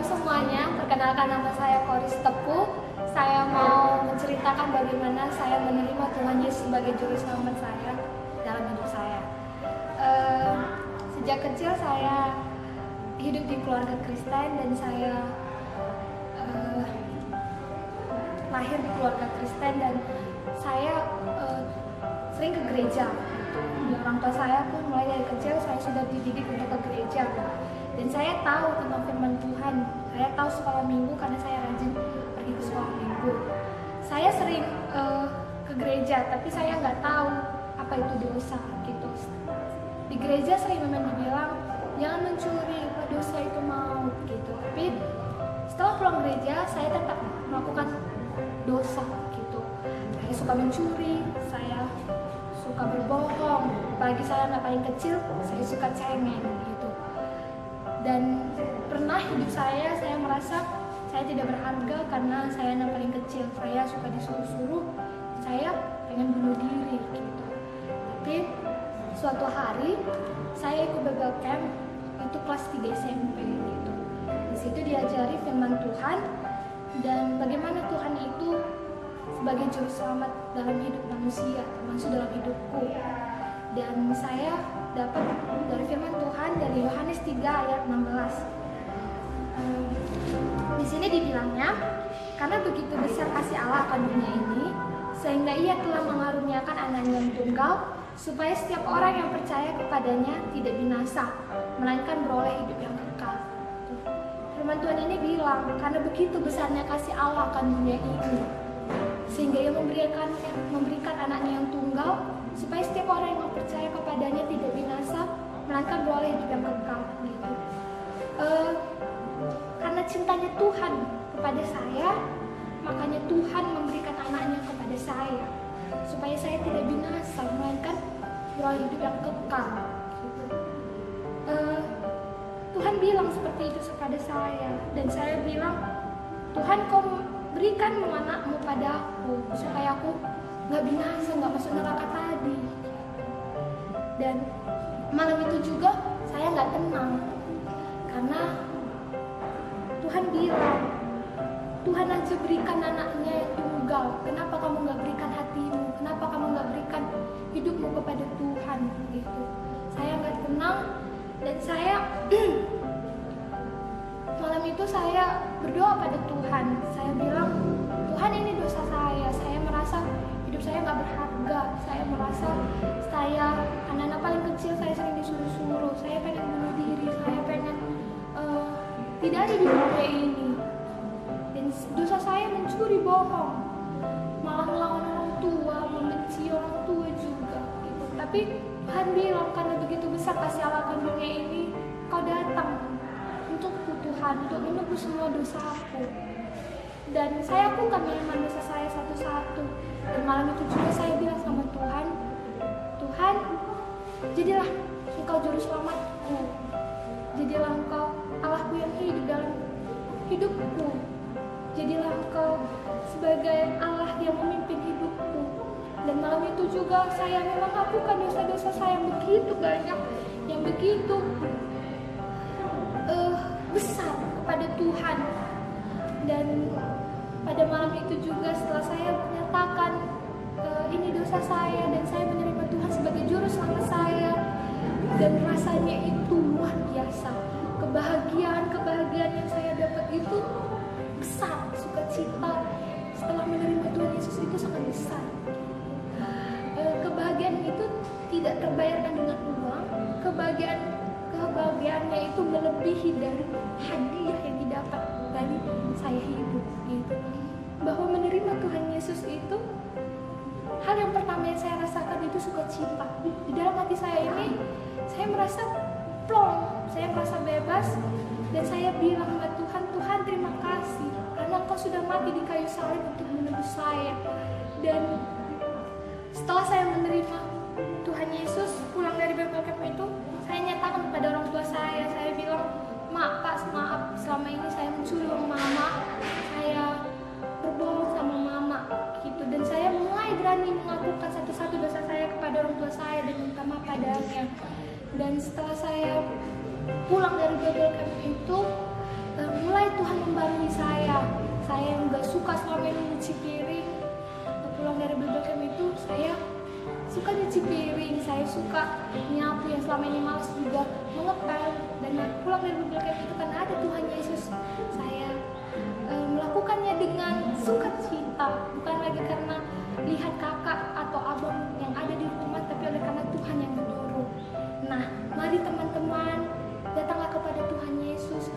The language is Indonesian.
semuanya, perkenalkan nama saya Koris Tepu. Saya mau menceritakan bagaimana saya menerima Tuhan Yesus sebagai juru selamat saya dalam hidup saya. Sejak kecil saya hidup di keluarga Kristen dan saya lahir di keluarga Kristen dan saya sering ke gereja. Orang tua saya pun mulai dari kecil saya sudah dididik untuk ke gereja. Dan saya tahu tentang firman Tuhan. Saya tahu sekolah minggu karena saya rajin pergi ke sekolah minggu. Saya sering ke gereja, tapi saya nggak tahu apa itu dosa gitu. Di gereja sering memang dibilang jangan mencuri, dosa itu maut gitu. Tapi setelah pulang gereja, saya tetap melakukan dosa gitu. Saya suka mencuri, saya suka berbohong. Apalagi saya anak paling kecil, saya suka cengeng gitu. Dan pernah hidup saya merasa saya tidak berharga karena saya anak paling kecil. Saya suka disuruh-suruh, saya pengen bunuh diri gitu. Tapi suatu hari saya ikut Bible Camp itu kelas 3 SMP gitu. Di situ diajari firman Tuhan dan bagaimana Tuhan itu sebagai juru selamat dalam hidup manusia, termasuk dalam hidupku. Dan saya dapat dari firman Tuhan dari Yohanes 3 ayat 16. Di sini dibilangnya, karena begitu besar kasih Allah akan dunia ini, sehingga Ia telah mengaruniakan anaknya yang tunggal, supaya setiap orang yang percaya kepadanya tidak binasa, melainkan beroleh hidup yang kekal. Firman Tuhan ini bilang, karena begitu besarnya kasih Allah akan dunia ini, sehingga Ia memberikan anaknya yang tunggal, supaya setiap orang yang percaya kepadanya tidak binasa, melainkan beroleh hidup yang kekal. Gitu. Karena cintanya Tuhan kepada saya, makanya Tuhan memberikan anaknya kepada saya, supaya saya tidak binasa, melainkan beroleh hidup yang kekal. Gitu. Tuhan bilang seperti itu kepada saya, dan saya bilang, Tuhan kau berikan anakmu padaku, supaya aku nggak binasa, nggak masuk neraka tadi. Dan malam itu juga saya nggak tenang karena Tuhan bilang, Tuhan aja berikan anaknya yang tunggal, kenapa kamu nggak berikan hatimu, kenapa kamu nggak berikan hidupmu kepada Tuhan gitu. Saya nggak tenang dan saya malam itu saya berdoa pada Tuhan. Saya bilang, Tuhan ini dosa saya merasa hidup saya nggak berharga, saya merasa saya anak-anak paling kecil, saya sering disuruh-suruh, saya pengen bunuh diri, saya pengen tidak ada di dunia ini. Dan dosa saya mencuri, bohong, malah melawan orang tua, membenci orang tua juga gitu. Tapi Tuhan bilang, karena begitu besar kasih Allah akan dunia ini, kau datang untukku Tuhan, untuk menebus semua dosaku. Dan saya akukan memang dosa saya satu-satu. Dan malam itu juga saya bilang sama Tuhan, Tuhan, jadilah Engkau juru selamatku, jadilah Engkau Allahku yang hidup dalam hidupku, jadilah Engkau sebagai Allah yang memimpin hidupku. Dan malam itu juga saya memang akukan dosa-dosa saya yang begitu banyak, yang begitu besar kepada Tuhan. Dan pada malam itu juga setelah saya menyatakan ini dosa saya dan saya menerima Tuhan sebagai juru selamat saya, dan rasanya itu luar biasa. Kebahagiaan yang saya dapat itu besar, sukacita setelah menerima Tuhan Yesus itu sangat besar. Kebahagiaan itu tidak terbayarkan dengan uang. Kebahagiaannya itu melebihi dari hadiah yang didapat dari saya hidup gitu. Bahwa menerima Tuhan Yesus itu hal yang pertama yang saya rasakan itu sukacita. Di dalam hati saya ini saya merasa plong, saya merasa bebas, dan saya bilang sama Tuhan, Tuhan terima kasih karena Engkau sudah mati di kayu salib untuk menebus saya. Dan setelah saya menerima Tuhan Yesus pulang dari Bible Camp itu, saya nyatakan kepada orang tua saya bilang, maaf selama ini saya mencuri uang mama, saya berbohong sama mama gitu. Dan saya mulai berani mengakukan satu-satu dosa saya kepada orang tua saya dan minta maaf padanya. Dan setelah saya pulang dari Bible Camp itu, mulai selama ini malas juga mengepel dan pulang dari Bible camp itu karena ada Tuhan Yesus, saya melakukannya dengan sukacita, bukan lagi karena lihat kakak atau abang yang ada di rumah, tapi oleh karena Tuhan yang mendorong. Nah, mari teman-teman, datanglah kepada Tuhan Yesus.